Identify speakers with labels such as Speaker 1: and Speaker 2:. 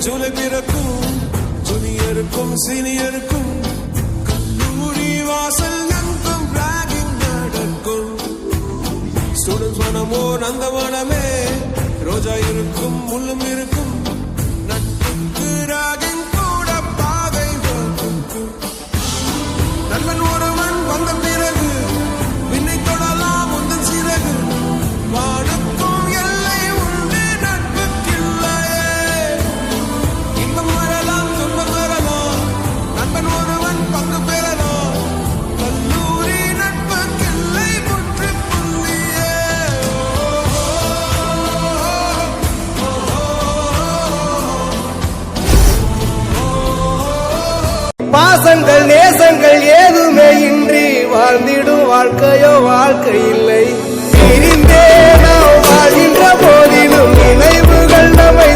Speaker 1: ஜூலை பிறக்கும் ஜூனியருக்கும் சீனியருக்கும் கல்லூரி வாசல் எங்கும் ராகிங் நடக்கும். ஸ்டூடெண்ட்ஸ் மனமோ நந்தவனமே, ரோஜா இருக்கும் முள்ளும் இருக்கும், நட்புக்கு ராகிங் கூட பாதை வகுக்கும். நண்பன் ஒருவன் வந்த பிறகு விண்ணை தொடலாம் முந்தன் சிறகு, வானுக்கும் எல்லை உண்டு நட்புக்கில்லையே. இன்பம் வரலாம் துன்பம் வரலாம், நண்பன் ஒருவன் பங்கு பெறலாம், கல்லூரி நட்புக்கில்லை முற்றுப்புள்ளியே.
Speaker 2: பாசங்கள் நேசங்கள் ஏதுமே இன்றி வாழ்ந்திடும் வாழ்க்கையோ வாழ்க்கை இல்லை. பிரிந்தே நாம் வாழ்கின்ற போதிலும் நினைவுகள் நம்மை